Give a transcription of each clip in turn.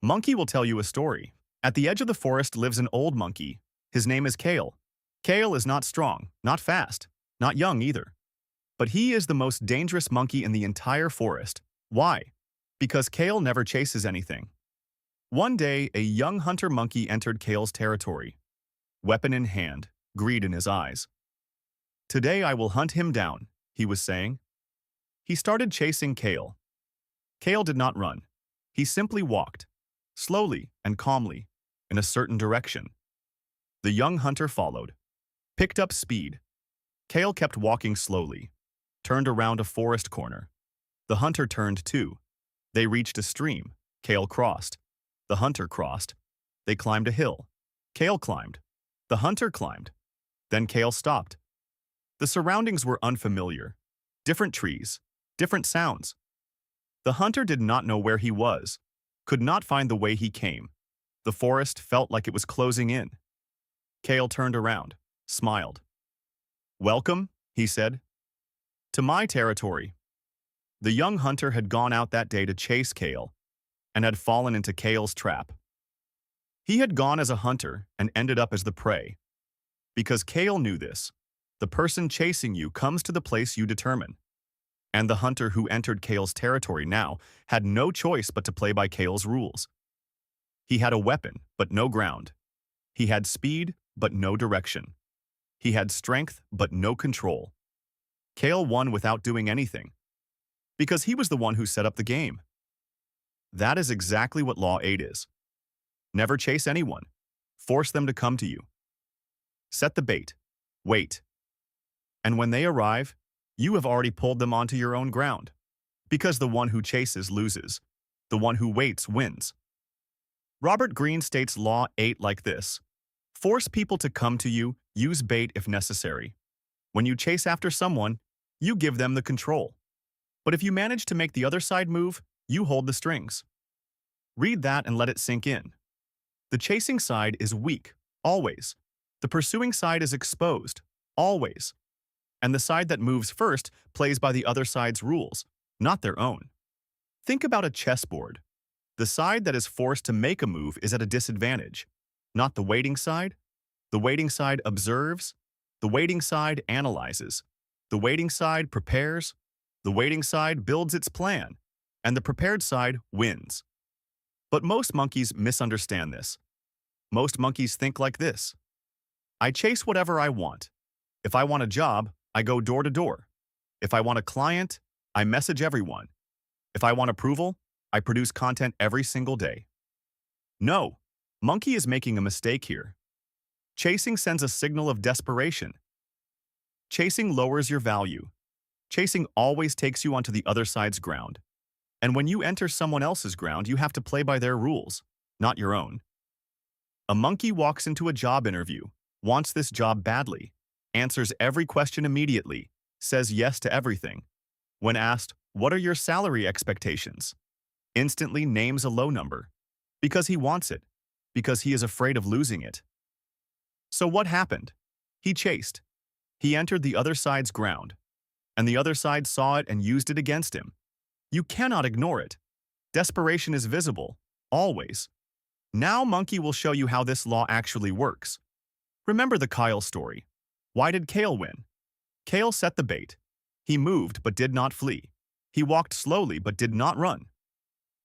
Monkey will tell you a story. At the edge of the forest lives an old monkey. His name is Kale. Kale is not strong, not fast, not young either. But he is the most dangerous monkey in the entire forest. Why? Because Kale never chases anything. One day, a young hunter monkey entered Kale's territory. Weapon in hand, greed in his eyes. "Today I will hunt him down," he was saying. He started chasing Kale. Kale did not run. He simply walked, slowly and calmly, in a certain direction. The young hunter followed, picked up speed. Kale kept walking slowly, turned around a forest corner. The hunter turned too. They reached a stream. Kale crossed. The hunter crossed. They climbed a hill. Kale climbed. The hunter climbed. Then Kale stopped. The surroundings were unfamiliar. Different trees, different sounds. The hunter did not know where he was, could not find the way he came. The forest felt like it was closing in. Kale turned around, smiled. "Welcome," he said, "to my territory." The young hunter had gone out that day to chase Kale and had fallen into Kale's trap. He had gone as a hunter and ended up as the prey. Because Kale knew this, the person chasing you comes to the place you determine. And the hunter who entered Kale's territory now had no choice but to play by Kale's rules. He had a weapon, but no ground. He had speed, but no direction. He had strength, but no control. Kale won without doing anything, because he was the one who set up the game. That is exactly what Law 8 is. Never chase anyone. Force them to come to you. Set the bait. Wait. And when they arrive, you have already pulled them onto your own ground. Because the one who chases loses. The one who waits wins. Robert Greene states Law 8 like this: force people to come to you, use bait if necessary. When you chase after someone, you give them the control. But if you manage to make the other side move, you hold the strings. Read that and let it sink in. The chasing side is weak, always. The pursuing side is exposed, always. And the side that moves first plays by the other side's rules, not their own. Think about a chessboard. The side that is forced to make a move is at a disadvantage, not the waiting side. The waiting side observes. The waiting side analyzes. The waiting side prepares. The waiting side builds its plan. And the prepared side wins. But most monkeys misunderstand this. Most monkeys think like this: I chase whatever I want. If I want a job, I go door to door. If I want a client, I message everyone. If I want approval, I produce content every single day. No, monkey is making a mistake here. Chasing sends a signal of desperation. Chasing lowers your value. Chasing always takes you onto the other side's ground. And when you enter someone else's ground, you have to play by their rules, not your own. A monkey walks into a job interview, wants this job badly, answers every question immediately, says yes to everything. When asked, "What are your salary expectations?" instantly names a low number. Because he wants it. Because he is afraid of losing it. So what happened? He chased. He entered the other side's ground. And the other side saw it and used it against him. You cannot ignore it. Desperation is visible, always. Now Monkey will show you how this law actually works. Remember the Kyle story. Why did Kale win? Kale set the bait. He moved but did not flee. He walked slowly but did not run.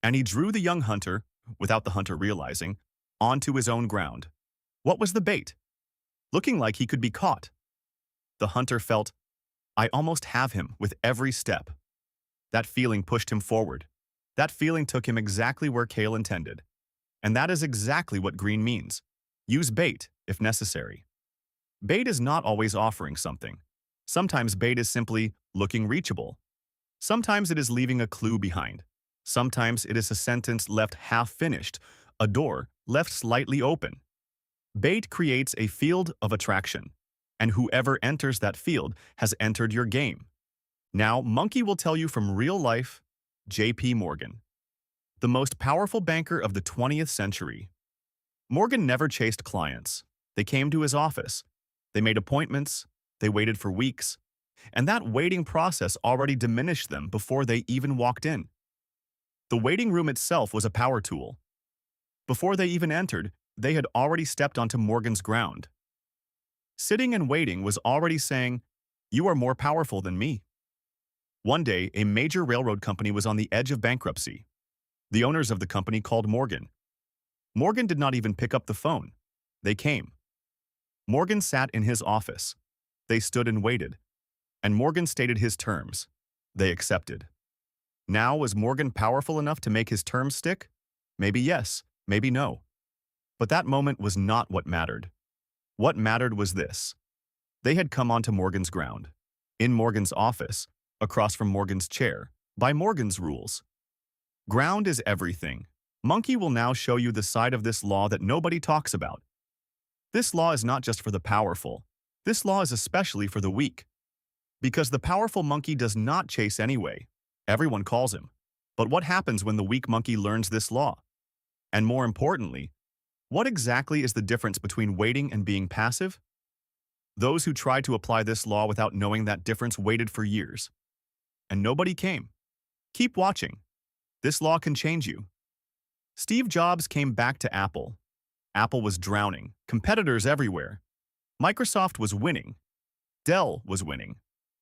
And he drew the young hunter, without the hunter realizing, onto his own ground. What was the bait? Looking like he could be caught. The hunter felt, I almost have him with every step. That feeling pushed him forward. That feeling took him exactly where Kale intended. And that is exactly what Greene means. Use bait, if necessary. Bait is not always offering something. Sometimes bait is simply looking reachable. Sometimes it is leaving a clue behind. Sometimes it is a sentence left half-finished, a door left slightly open. Bait creates a field of attraction, and whoever enters that field has entered your game. Now, Monkey will tell you from real life, J.P. Morgan, the most powerful banker of the 20th century. Morgan never chased clients. They came to his office. They made appointments. They waited for weeks. And that waiting process already diminished them before they even walked in. The waiting room itself was a power tool. Before they even entered, they had already stepped onto Morgan's ground. Sitting and waiting was already saying, "You are more powerful than me." One day, a major railroad company was on the edge of bankruptcy. The owners of the company called Morgan. Morgan did not even pick up the phone. They came. Morgan sat in his office. They stood and waited. And Morgan stated his terms. They accepted. Now, was Morgan powerful enough to make his terms stick? Maybe yes, maybe no. But that moment was not what mattered. What mattered was this. They had come onto Morgan's ground. In Morgan's office, across from Morgan's chair, by Morgan's rules. Ground is everything. Monkey will now show you the side of this law that nobody talks about. This law is not just for the powerful. This law is especially for the weak. Because the powerful monkey does not chase anyway. Everyone calls him. But what happens when the weak monkey learns this law? And more importantly, what exactly is the difference between waiting and being passive? Those who tried to apply this law without knowing that difference waited for years. And nobody came. Keep watching. This law can change you. Steve Jobs came back to Apple. Apple was drowning, competitors everywhere. Microsoft was winning. Dell was winning.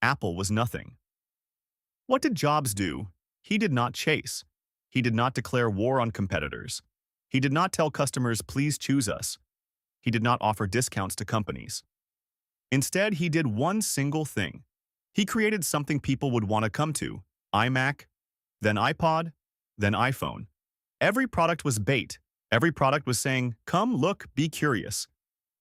Apple was nothing. What did Jobs do? He did not chase. He did not declare war on competitors. He did not tell customers, "Please choose us." He did not offer discounts to companies. Instead, he did one single thing. He created something people would want to come to. iMac, then iPod, then iPhone. Every product was bait. Every product was saying, "Come, look, be curious."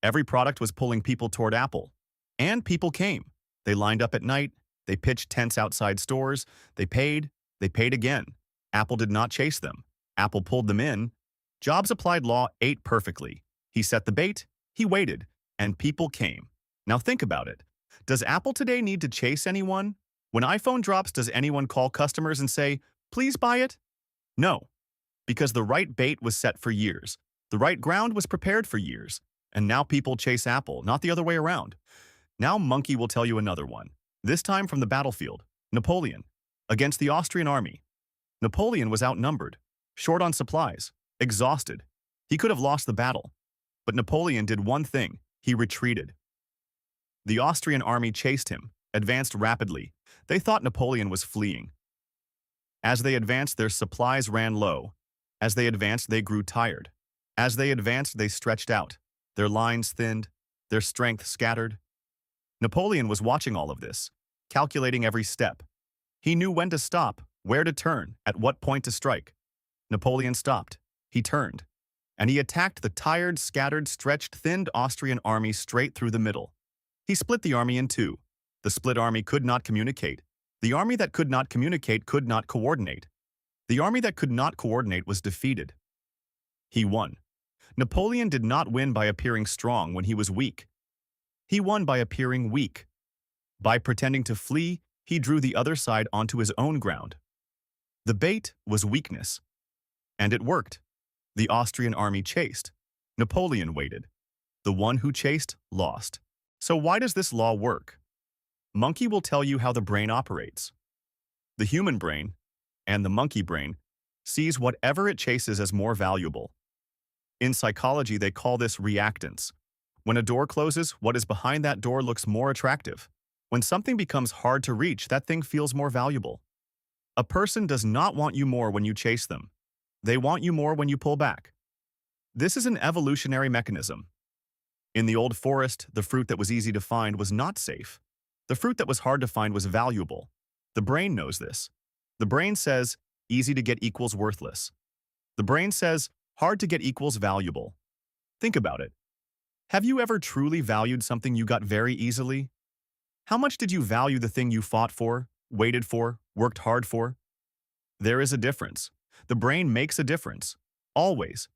Every product was pulling people toward Apple. And people came. They lined up at night. They pitched tents outside stores. They paid again. Apple did not chase them. Apple pulled them in. Jobs applied law 8 perfectly. He set the bait, he waited, and people came. Now think about it. Does Apple today need to chase anyone? When iPhone drops, does anyone call customers and say, "Please buy it"? No, because the right bait was set for years. The right ground was prepared for years. And now people chase Apple, not the other way around. Now Monkey will tell you another one. This time from the battlefield. Napoleon. Against the Austrian army. Napoleon was outnumbered, short on supplies, exhausted. He could have lost the battle. But Napoleon did one thing. He retreated. The Austrian army chased him, advanced rapidly. They thought Napoleon was fleeing. As they advanced, their supplies ran low. As they advanced, they grew tired. As they advanced, they stretched out. Their lines thinned, their strength scattered. Napoleon was watching all of this, calculating every step. He knew when to stop, where to turn, at what point to strike. Napoleon stopped. He turned. And he attacked the tired, scattered, stretched, thinned Austrian army straight through the middle. He split the army in two. The split army could not communicate. The army that could not communicate could not coordinate. The army that could not coordinate was defeated. He won. Napoleon did not win by appearing strong when he was weak. He won by appearing weak. By pretending to flee, he drew the other side onto his own ground. The bait was weakness. And it worked. The Austrian army chased. Napoleon waited. The one who chased lost. So why does this law work? Monkey will tell you how the brain operates. The human brain, and the monkey brain, sees whatever it chases as more valuable. In psychology, they call this reactance. When a door closes, what is behind that door looks more attractive. When something becomes hard to reach, that thing feels more valuable. A person does not want you more when you chase them. They want you more when you pull back. This is an evolutionary mechanism. In the old forest, the fruit that was easy to find was not safe. The fruit that was hard to find was valuable. The brain knows this. The brain says, easy to get equals worthless. The brain says, hard to get equals valuable. Think about it. Have you ever truly valued something you got very easily? How much did you value the thing you fought for, waited for, worked hard for? There is a difference. The brain makes a difference. Always.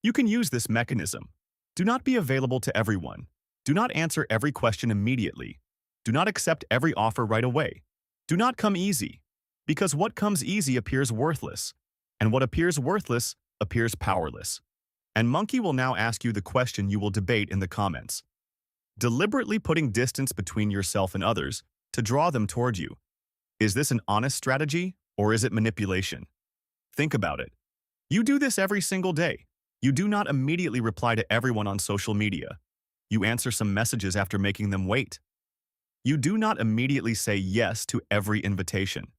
You can use this mechanism. Do not be available to everyone. Do not answer every question immediately. Do not accept every offer right away. Do not come easy. Because what comes easy appears worthless. And what appears worthless appears powerless. And Monkey will now ask you the question you will debate in the comments. Deliberately putting distance between yourself and others to draw them toward you. Is this an honest strategy or is it manipulation? Think about it. You do this every single day. You do not immediately reply to everyone on social media. You answer some messages after making them wait. You do not immediately say yes to every invitation.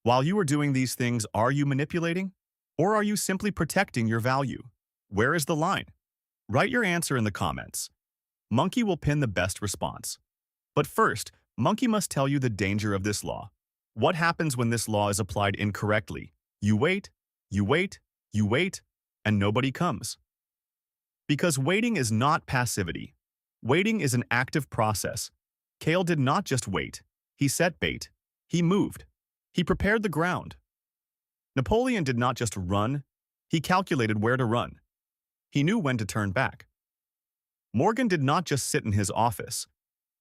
While you are doing these things, are you manipulating? Or are you simply protecting your value? Where is the line? Write your answer in the comments. Monkey will pin the best response. But first, Monkey must tell you the danger of this law. What happens when this law is applied incorrectly? You wait, you wait, you wait, and nobody comes. Because waiting is not passivity. Waiting is an active process. Kale did not just wait. He set bait. He moved. He prepared the ground. Napoleon did not just run. He calculated where to run. He knew when to turn back. Morgan did not just sit in his office.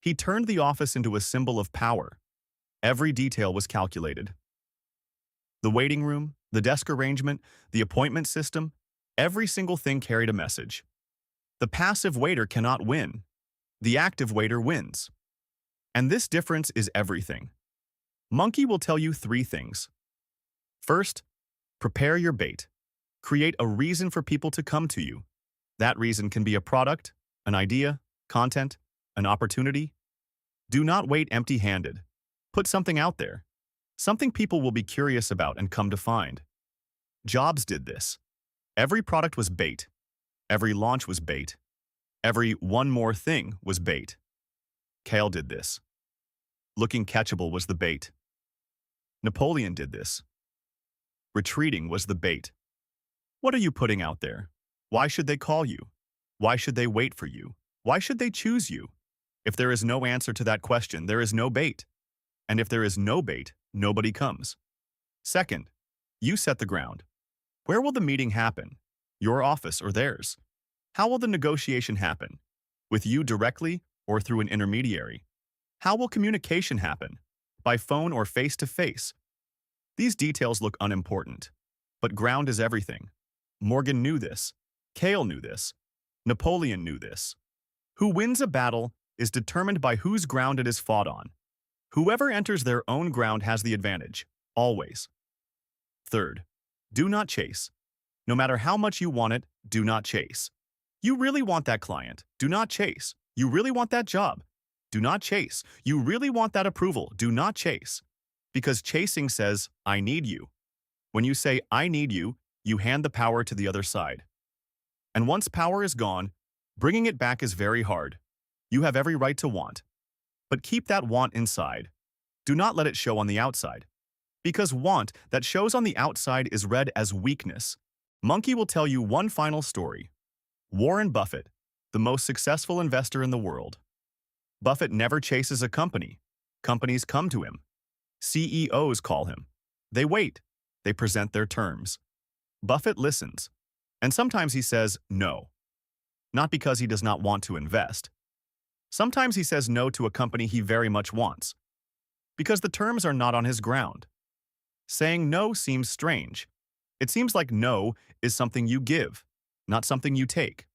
He turned the office into a symbol of power. Every detail was calculated. The waiting room, the desk arrangement, the appointment system, every single thing carried a message. The passive waiter cannot win. The active waiter wins. And this difference is everything. Monkey will tell you 3 things. First, prepare your bait. Create a reason for people to come to you. That reason can be a product, an idea, content, an opportunity. Do not wait empty-handed. Put something out there. Something people will be curious about and come to find. Jobs did this. Every product was bait. Every launch was bait. Every one more thing was bait. Kale did this. Looking catchable was the bait. Napoleon did this. Retreating was the bait. What are you putting out there? Why should they call you? Why should they wait for you? Why should they choose you? If there is no answer to that question, there is no bait. And if there is no bait, nobody comes. Second, you set the ground. Where will the meeting happen? Your office or theirs? How will the negotiation happen? With you directly or through an intermediary? How will communication happen? By phone or face-to-face? These details look unimportant, but ground is everything. Morgan knew this. Kale knew this. Napoleon knew this. Who wins a battle is determined by whose ground it is fought on. Whoever enters their own ground has the advantage, always. Third, do not chase. No matter how much you want it, do not chase. You really want that client, do not chase. You really want that job, do not chase. You really want that approval, do not chase. Because chasing says, I need you. When you say, I need you, you hand the power to the other side. And once power is gone, bringing it back is very hard. You have every right to want. But keep that want inside. Do not let it show on the outside. Because want that shows on the outside is read as weakness. Monkey will tell you one final story. Warren Buffett, the most successful investor in the world. Buffett never chases a company. Companies come to him. CEOs call him. They wait. They present their terms. Buffett listens. And sometimes he says no. Not because he does not want to invest. Sometimes he says no to a company he very much wants. Because the terms are not on his ground. Saying no seems strange. It seems like no is something you give, not something you take.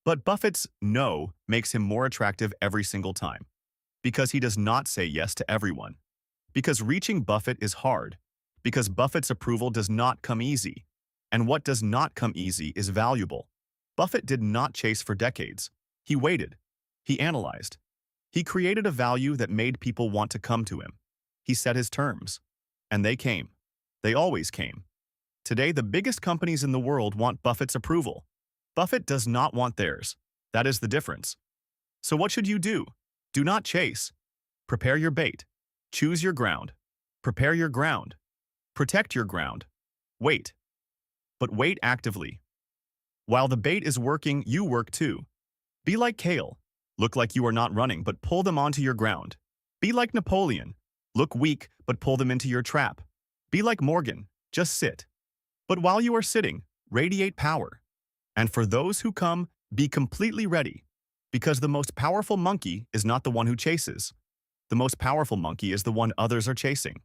But Buffett's no makes him more attractive every single time. Because he does not say yes to everyone. Because reaching Buffett is hard. Because Buffett's approval does not come easy. And what does not come easy is valuable. Buffett did not chase for decades. He waited. He analyzed. He created a value that made people want to come to him. He set his terms. And they came. They always came. Today, the biggest companies in the world want Buffett's approval. Buffett does not want theirs. That is the difference. So what should you do? Do not chase. Prepare your bait. Choose your ground. Prepare your ground. Protect your ground. Wait. But wait actively. While the bait is working, you work too. Be like Kale. Look like you are not running, but pull them onto your ground. Be like Napoleon. Look weak, but pull them into your trap. Be like Morgan. Just sit. But while you are sitting, radiate power. And for those who come, be completely ready. Because the most powerful monkey is not the one who chases. The most powerful monkey is the one others are chasing.